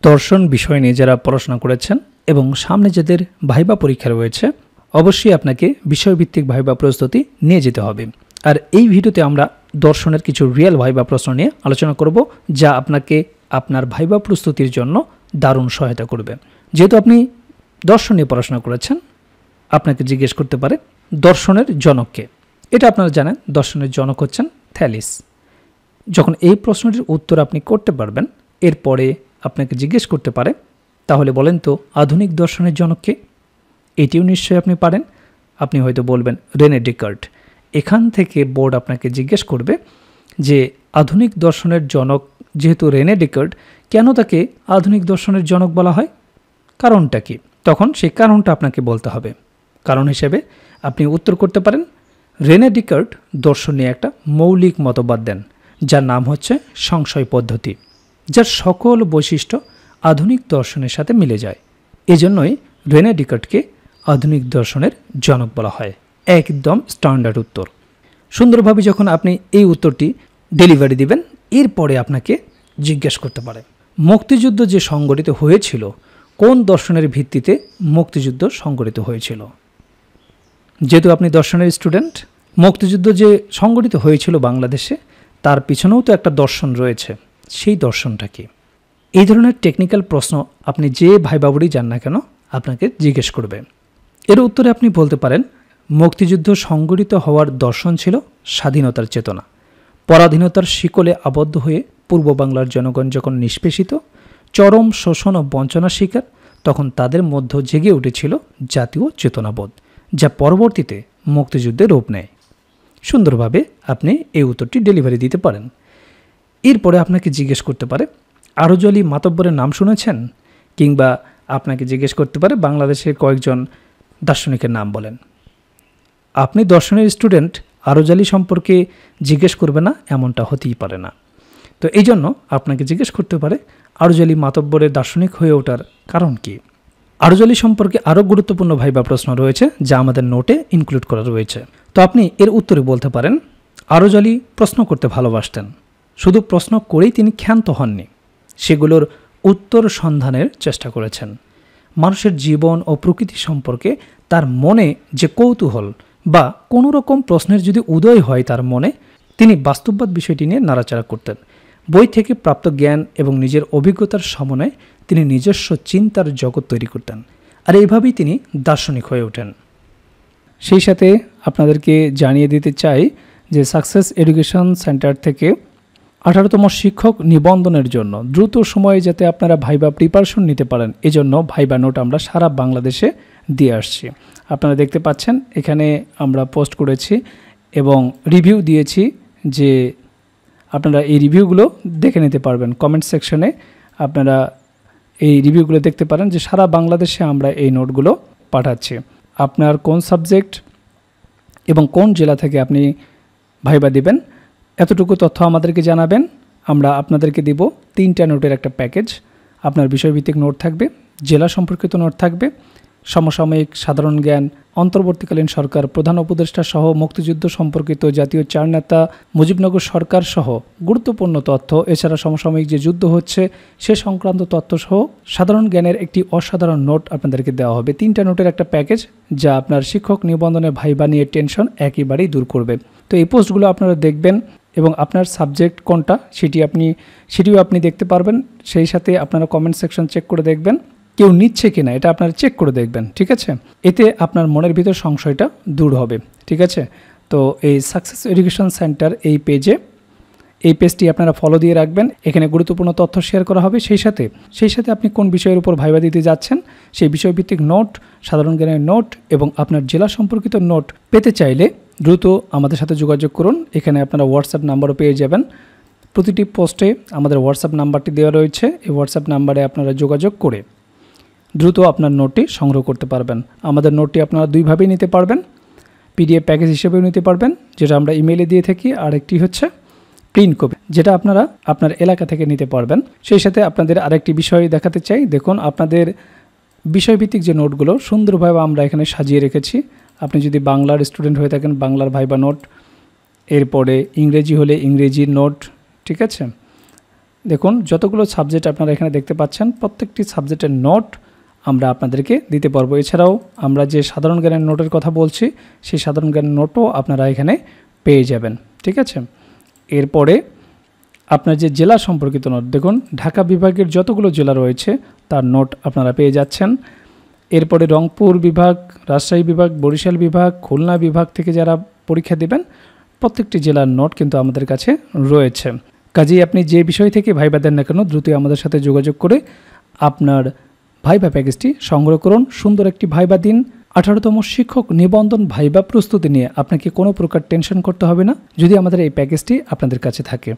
দর্শন বিষয় নিয়ে যারা পড়াশোনা করেছেন এবং সামনে যাদের ভাইবা পরীক্ষা রয়েছে অবশ্যই আপনাকে বিষয়ভিত্তিক ভাইবা প্রস্তুতি নিয়ে যেতে হবে। আর এই ভিডিওতে আমরা দর্শনের কিছু রিয়েল ভাইবা প্রশ্ন নিয়ে আলোচনা করব, যা আপনাকে আপনার ভাইবা প্রস্তুতির জন্য দারুণ সহায়তা করবে। যেহেতু আপনি দর্শন নিয়ে পড়াশোনা করেছেন, আপনাকে জিজ্ঞেস করতে পারে দর্শনের জনককে। এটা আপনারা জানেন, দর্শনের জনক হচ্ছেন থ্যালিস। যখন এই প্রশ্নটির উত্তর আপনি করতে পারবেন, এরপরে আপনাকে জিজ্ঞেস করতে পারে তাহলে বলেন তো আধুনিক দর্শনের জনককে। এটিও নিশ্চয়ই আপনি পারেন। আপনি হয়তো বলবেন রেনে ডেকার্ট। এখান থেকে বোর্ড আপনাকে জিজ্ঞেস করবে যে আধুনিক দর্শনের জনক যেহেতু রেনে ডেকার্ট, কেন তাকে আধুনিক দর্শনের জনক বলা হয়, কারণটা কি? তখন সেই কারণটা আপনাকে বলতে হবে। কারণ হিসেবে আপনি উত্তর করতে পারেন রেনে ডেকার্ট দর্শন নিয়ে একটা মৌলিক মতবাদ দেন, যার নাম হচ্ছে সংশয় পদ্ধতি, যার সকল বৈশিষ্ট্য আধুনিক দর্শনের সাথে মিলে যায়। এজন্যই রেনে ডেকার্টকে আধুনিক দর্শনের জনক বলা হয়। একদম স্ট্যান্ডার্ড উত্তর। সুন্দরভাবে যখন আপনি এই উত্তরটি ডেলিভারি দিবেন, এরপরে আপনাকে জিজ্ঞেস করতে পারে মুক্তিযুদ্ধ যে সংগঠিত হয়েছিল, কোন দর্শনের ভিত্তিতে মুক্তিযুদ্ধ সংগঠিত হয়েছিল। যেহেতু আপনি দর্শনের স্টুডেন্ট, মুক্তিযুদ্ধ যে সংগঠিত হয়েছিল বাংলাদেশে, তার পিছনেও তো একটা দর্শন রয়েছে। সেই দর্শনটা কি? এই ধরনের টেকনিক্যাল প্রশ্ন আপনি যে ভাইবাবুরই যান না কেন আপনাকে জিজ্ঞেস করবে। এর উত্তরে আপনি বলতে পারেন মুক্তিযুদ্ধ সংগঠিত হওয়ার দর্শন ছিল স্বাধীনতার চেতনা। পরাধীনতার শিকলে আবদ্ধ হয়ে পূর্ব বাংলার জনগণ যখন নিষ্পেষিত, চরম শোষণ ও বঞ্চনার শিকার, তখন তাদের মধ্যে জেগে উঠেছিল জাতীয় চেতনাবোধ, যা পরবর্তীতে মুক্তিযুদ্ধে রূপ নেয়। সুন্দরভাবে আপনি এই উত্তরটি ডেলিভারি দিতে পারেন। এরপরে আপনাকে জিজ্ঞেস করতে পারে আরজলি মাতব্বরের নাম শুনেছেন, কিংবা আপনাকে জিজ্ঞেস করতে পারে বাংলাদেশের কয়েকজন দার্শনিকের নাম বলেন। আপনি দর্শনের স্টুডেন্ট, আরজলি সম্পর্কে জিজ্ঞেস করবে না এমনটা হতেই পারে না। তো এই জন্য আপনাকে জিজ্ঞেস করতে পারে আরজলি মাতব্বরের দার্শনিক হয়ে ওঠার কারণ কি। আরজলি সম্পর্কে আরও গুরুত্বপূর্ণ ভাইবা প্রশ্ন রয়েছে, যা আমাদের নোটে ইনক্লুড করা রয়েছে। তো আপনি এর উত্তরে বলতে পারেন আরজলি প্রশ্ন করতে ভালোবাসতেন। শুধু প্রশ্ন করেই তিনি ক্ষান্ত হননি, সেগুলোর উত্তর সন্ধানের চেষ্টা করেছেন। মানুষের জীবন ও প্রকৃতি সম্পর্কে তার মনে যে কৌতূহল বা কোনো রকম প্রশ্নের যদি উদয় হয় তার মনে, তিনি বাস্তববাদ বিষয়টি নিয়ে নাড়াচাড়া করতেন। বই থেকে প্রাপ্ত জ্ঞান এবং নিজের অভিজ্ঞতার সমন্বয়ে তিনি নিজস্ব চিন্তার জগৎ তৈরি করতেন। আর এইভাবেই তিনি দার্শনিক হয়ে ওঠেন। সেই সাথে আপনাদেরকে জানিয়ে দিতে চাই যে সাকসেস এডুকেশন সেন্টার থেকে 18তম শিক্ষক নিবন্ধনের জন্য দ্রুত সময়ে যাতে আপনারা ভাইবা প্রিপারেশন নিতে পারেন, এজন্য ভাইবা নোট আমরা সারা বাংলাদেশে দিয়ে আসছি। আপনারা দেখতে পাচ্ছেন এখানে আমরা পোস্ট করেছি এবং রিভিউ দিয়েছি, যে আপনারা এই রিভিউগুলো দেখে নিতে পারবেন। কমেন্ট সেকশনে আপনারা এই রিভিউগুলো দেখতে পারেন যে সারা বাংলাদেশে আমরা এই নোটগুলো পাঠাচ্ছি। আপনার কোন সাবজেক্ট এবং কোন জেলা থেকে আপনি ভাইবা দিবেন, এতটুকু তথ্য আমাদেরকে জানাবেন। আমরা আপনাদেরকে দিব 3টা নোটের একটা প্যাকেজ। আপনার বিষয়ভিত্তিক নোট থাকবে, জেলা সম্পর্কিত নোট থাকবে, সমসাময়িক সাধারণ জ্ঞান, অন্তর্বর্তীকালীন সরকার, প্রধান উপদেষ্টা সহ মুক্তিযুদ্ধ সম্পর্কিত জাতীয় 4 নেতা, মুজিবনগর সরকার সহ গুরুত্বপূর্ণ তথ্য, এছাড়া সমসাময়িক যে যুদ্ধ হচ্ছে সে সংক্রান্ত তথ্য সহ সাধারণ জ্ঞানের একটি অসাধারণ নোট আপনাদেরকে দেওয়া হবে। 3টা নোটের একটা প্যাকেজ, যা আপনার শিক্ষক নিবন্ধনের ভাইবা নিয়ে টেনশন একেবারেই দূর করবে। তো এই পোস্টগুলো আপনারা দেখবেন এবং আপনার সাবজেক্ট কোনটা সেটিও আপনি দেখতে পারবেন। সেই সাথে আপনারা কমেন্ট সেকশন চেক করে দেখবেন কেউ নিচ্ছে কিনা, এটা আপনারা চেক করে দেখবেন, ঠিক আছে? এতে আপনার মনের ভিতর সংশয়টা দূর হবে, ঠিক আছে? তো এই সাকসেস এডুকেশন সেন্টার এই পেজটি আপনারা ফলো দিয়ে রাখবেন। এখানে গুরুত্বপূর্ণ তথ্য শেয়ার করা হবে। সেই সাথে আপনি কোন বিষয়ের উপর ভাইবা দিতে যাচ্ছেন সেই বিষয়ভিত্তিক নোট, সাধারণ জ্ঞানের নোট এবং আপনার জেলা সম্পর্কিত নোট পেতে চাইলে দ্রুত আমাদের সাথে যোগাযোগ করুন। এখানে আপনারা হোয়াটসঅ্যাপ নাম্বারও পেয়ে যাবেন। প্রতিটি পোস্টে আমাদের হোয়াটসঅ্যাপ নাম্বারটি দেওয়া রয়েছে। এই হোয়াটসঅ্যাপ নাম্বারে আপনারা যোগাযোগ করে দ্রুত আপনার নোটটি সংগ্রহ করতে পারবেন। আমাদের নোটটি আপনারা দুইভাবেই নিতে পারবেন, পিডিএফ প্যাকেজ হিসেবেও নিতে পারবেন, যেটা আমরা ইমেইলে দিয়ে থাকি, আর একটি হচ্ছে প্রিন্ট কপি, যেটা আপনারা আপনার এলাকা থেকে নিতে পারবেন। সেই সাথে আপনাদের আরেকটি বিষয় দেখাতে চাই। দেখুন, আপনাদের বিষয়ভিত্তিক যে নোটগুলো সুন্দরভাবে আমরা এখানে সাজিয়ে রেখেছি। আপনি যদি বাংলার স্টুডেন্ট হয়ে থাকেন, বাংলার ভাইবা নোট, এরপরে ইংরেজি হলে ইংরেজির নোট, ঠিক আছে? দেখুন যতগুলো সাবজেক্ট আপনারা এখানে দেখতে পাচ্ছেন প্রত্যেকটি সাবজেক্টের নোট আমরা আপনাদেরকে দিতে পারবো। এছাড়াও আমরা যে সাধারণ জ্ঞানের নোটের কথা বলছি সেই সাধারণ জ্ঞানের নোটও আপনারা এখানে পেয়ে যাবেন। ঠিক আছে, এরপরে আপনার যে জেলা সম্পর্কিত নোট, দেখুন ঢাকা বিভাগের যতগুলো জেলা রয়েছে তার নোট আপনারা পেয়ে যাচ্ছেন। এরপরে রংপুর বিভাগ, রাজশাহী বিভাগ, বরিশাল বিভাগ, খুলনা বিভাগ থেকে যারা পরীক্ষা দেবেন প্রত্যেকটি জেলার নোট কিন্তু আমাদের কাছে রয়েছে। কাজেই আপনি যে বিষয় থেকে ভাইবা দেন না কেন দ্রুতই আমাদের সাথে যোগাযোগ করে আপনার ভাইবা প্যাকেজটি সংগ্রহ করুন। সুন্দর একটি ভাইবা দিন। 18তম শিক্ষক নিবন্ধন ভাইবা প্রস্তুতি নিয়ে আপনাকে কোনো প্রকার টেনশন করতে হবে না যদি আমাদের এই প্যাকেজটি আপনাদের কাছে থাকে।